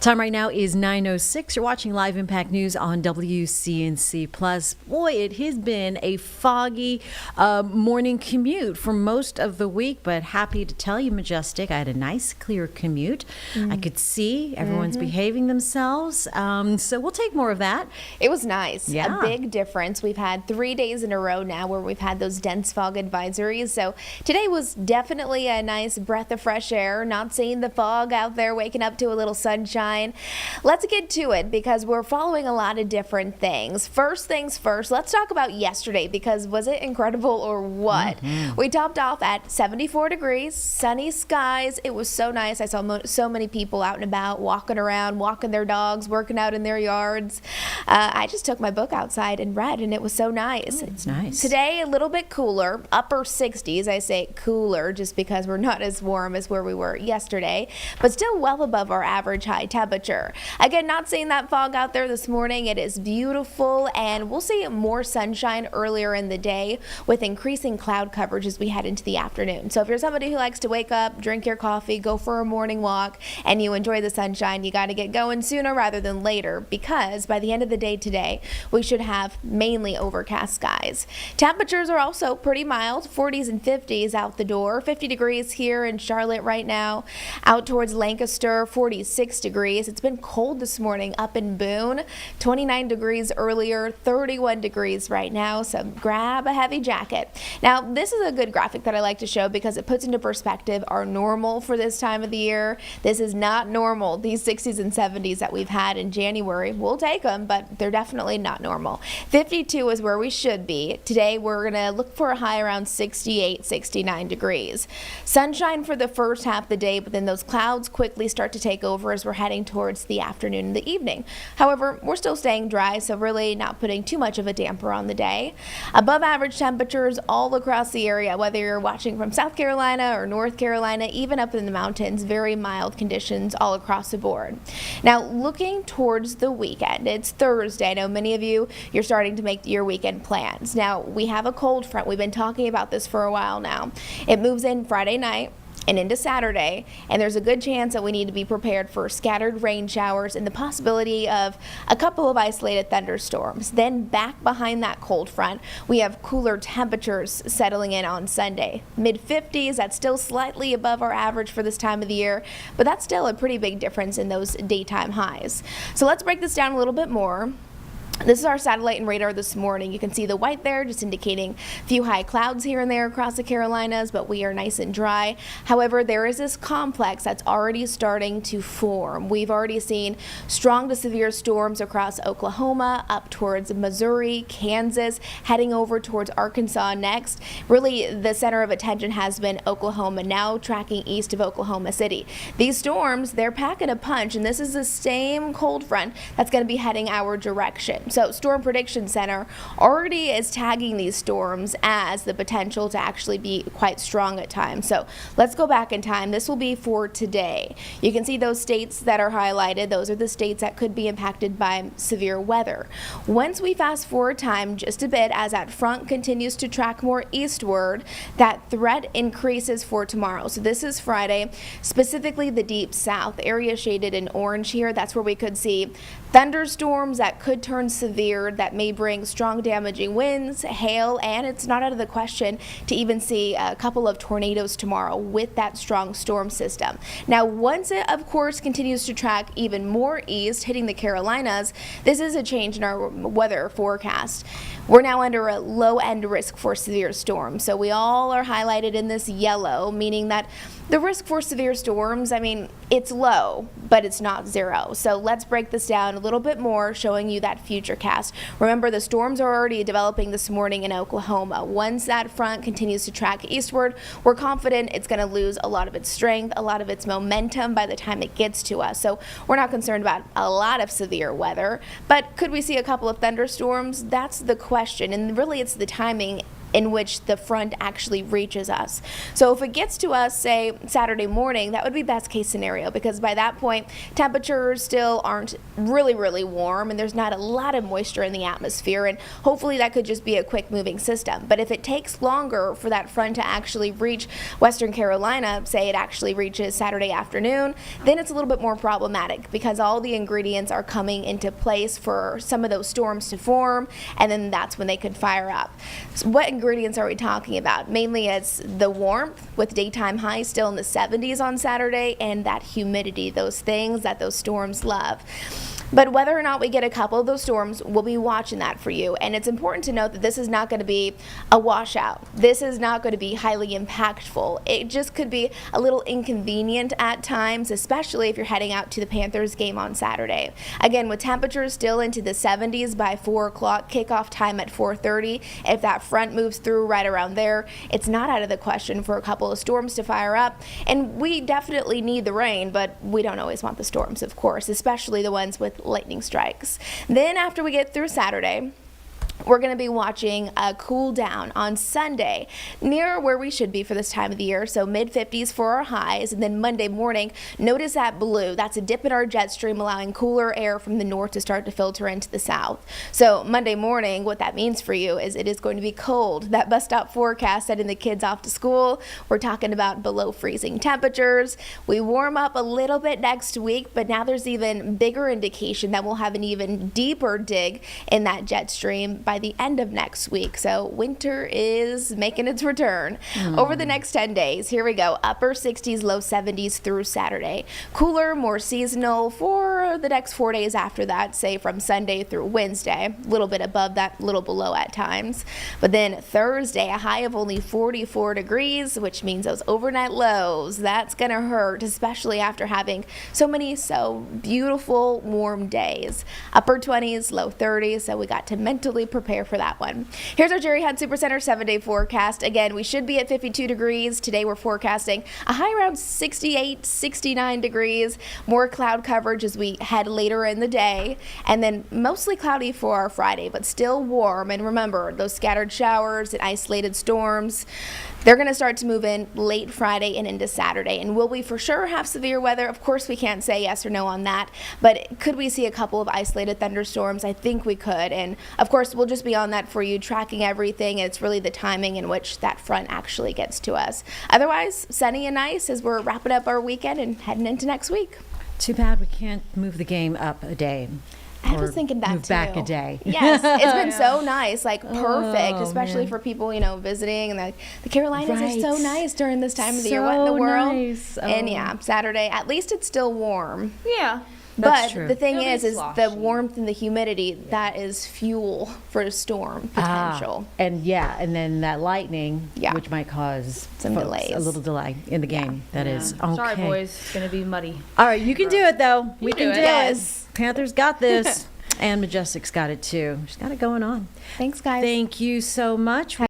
Time right now is 9:06. You're watching Live Impact News on WCNC Plus. Boy, it has been a foggy morning commute for most of the week, but happy to tell you, Majestic, I had a nice, clear commute. I could see everyone's behaving themselves, so we'll take more of that. It was nice. Yeah. A big difference. We've had 3 days in a row now where we've had those dense fog advisories, so today was definitely a nice breath of fresh air. Not seeing the fog out there, waking up to a little sunshine. Let's get to it because we're following a lot of different things. First things first, let's talk about yesterday because was it incredible or what? We topped off at 74 degrees, sunny skies. It was so nice. I saw so many people out and about, walking around, walking their dogs, working out in their yards. I just took my book outside and read, and it was so nice. It's nice. Today, a little bit cooler, upper 60s. I say cooler just because we're not as warm as where we were yesterday, but still well above our average high temperature. Again, not seeing that fog out there this morning. It is beautiful, and we'll see more sunshine earlier in the day with increasing cloud coverage as we head into the afternoon. So if you're somebody who likes to wake up, drink your coffee, go for a morning walk, and you enjoy the sunshine, you got to get going sooner rather than later because by the end of the day today, we should have mainly overcast skies. Temperatures are also pretty mild, 40s and 50s out the door. 50 degrees here in Charlotte right now. Out towards Lancaster, 46 degrees. It's been cold this morning up in Boone, 29 degrees earlier, 31 degrees right now, so grab a heavy jacket. Now, this is a good graphic that I like to show because it puts into perspective our normal for this time of the year. This is not normal. These 60s and 70s that we've had in January, we'll take them, but they're definitely not normal. 52 is where we should be. Today, we're going to look for a high around 68, 69 degrees. Sunshine for the first half of the day, but then those clouds quickly start to take over as we're heading towards the afternoon and the evening. However, we're still staying dry, so really not putting too much of a damper on the day. Above average temperatures all across the area, whether you're watching from South Carolina or North Carolina, even up in the mountains, very mild conditions all across the board. Now, looking towards the weekend, it's Thursday. I know many of you, you're starting to make your weekend plans. Now, we have a cold front. We've been talking about this for a while now. It moves in Friday night and into Saturday, and there's a good chance that we need to be prepared for scattered rain showers and the possibility of a couple of isolated thunderstorms. Then back behind that cold front, we have cooler temperatures settling in on Sunday. Mid-50s, that's still slightly above our average for this time of the year, but that's still a pretty big difference in those daytime highs. So let's break this down a little bit more. This is our satellite and radar this morning. You can see the white there just indicating a few high clouds here and there across the Carolinas, but we are nice and dry. However, there is this complex that's already starting to form. We've already seen strong to severe storms across Oklahoma, up towards Missouri, Kansas, heading over towards Arkansas next. Really, the center of attention has been Oklahoma, now tracking east of Oklahoma City. These storms, they're packing a punch, and this is the same cold front that's going to be heading our direction. So Storm Prediction Center already is tagging these storms as the potential to actually be quite strong at times. So let's go back in time. This will be for today. You can see those states that are highlighted. Those are the states that could be impacted by severe weather. Once we fast forward time just a bit as that front continues to track more eastward, that threat increases for tomorrow. So this is Friday, specifically the deep south area shaded in orange here. That's where we could see thunderstorms that could turn severe, that may bring strong damaging winds, hail, and it's not out of the question to even see a couple of tornadoes tomorrow with that strong storm system. Now, once it, of course, continues to track even more east, hitting the Carolinas, this is a change in our weather forecast. We're now under a low-end risk for severe storms, so we all are highlighted in this yellow, meaning that the risk for severe storms, I mean, it's low, but it's not zero. So let's break this down a little bit more, showing you that future cast. Remember, the storms are already developing this morning in Oklahoma. Once that front continues to track eastward, we're confident it's going to lose a lot of its strength, a lot of its momentum by the time it gets to us. So we're not concerned about a lot of severe weather, but could we see a couple of thunderstorms? That's the question, and really it's the timing in which the front actually reaches us. So if it gets to us, say, Saturday morning, that would be best case scenario, because by that point, temperatures still aren't really, really warm, and there's not a lot of moisture in the atmosphere, and hopefully that could just be a quick moving system. But if it takes longer for that front to actually reach Western Carolina, say it actually reaches Saturday afternoon, then it's a little bit more problematic, because all the ingredients are coming into place for some of those storms to form, and then that's when they could fire up. So what ingredients are we talking about? Mainly it's the warmth, with daytime highs still in the 70s on Saturday, and that humidity, those things that those storms love. But whether or not we get a couple of those storms, we'll be watching that for you. And it's important to note that this is not going to be a washout. This is not going to be highly impactful. It just could be a little inconvenient at times, especially if you're heading out to the Panthers game on Saturday. Again, with temperatures still into the 70s by 4 o'clock, kickoff time at 4:30, if that front moves through right around there, it's not out of the question for a couple of storms to fire up. And we definitely need the rain, but we don't always want the storms, of course, especially the ones with lightning strikes. Then after we get through Saturday, we're going to be watching a cool down on Sunday, near where we should be for this time of the year, so mid-50s for our highs. And then Monday morning, notice that blue. That's a dip in our jet stream, allowing cooler air from the north to start to filter into the south. So Monday morning, what that means for you is it is going to be cold. That bus stop forecast sending the kids off to school, we're talking about below freezing temperatures. We warm up a little bit next week, but now there's even bigger indication that we'll have an even deeper dig in that jet stream by the end of next week. So winter is making its return. Over the next 10 days, here we go. Upper 60s, low 70s through Saturday. Cooler, more seasonal for the next 4 days after that, say from Sunday through Wednesday. A little bit above that, a little below at times. But then Thursday, a high of only 44 degrees, which means those overnight lows, that's going to hurt, especially after having so many beautiful warm days. Upper 20s, low 30s, so we got to mentally prepare for that one. Here's our Jerry Hunt Supercenter 7-day forecast. Again, we should be at 52 degrees. Today we're forecasting a high around 68, 69 degrees. More cloud coverage as we head later in the day. And then mostly cloudy for our Friday, but still warm. And remember, those scattered showers and isolated storms, they're going to start to move in late Friday and into Saturday. And will we for sure have severe weather? Of course, we can't say yes or no on that. But could we see a couple of isolated thunderstorms? I think we could. And of course, we'll just be on that for you, tracking everything. It's really the timing in which that front actually gets to us. Otherwise, sunny and nice as we're wrapping up our weekend and heading into next week. Too bad we can't move the game up a day. I was thinking that move too. back a day. Yes, it's been so nice, like perfect, especially man. for people, visiting. And the Carolinas Right. are so nice during this time of the year. So What in the world? nice. And Oh. yeah, Saturday, at least it's still warm. Yeah. That's But true. the thing It'll be is the sloshy. warmth and the humidity, that is fuel for a storm potential. And then that lightning, Yeah. which might cause Some folks delays. a little delay in the game. That is okay. Sorry, boys. It's going to be muddy. All right, you can do it though. We can do do it. it. Yes. Panthers got this, and Majestic's got it too. She's got it going on. Thanks, guys. Thank you so much.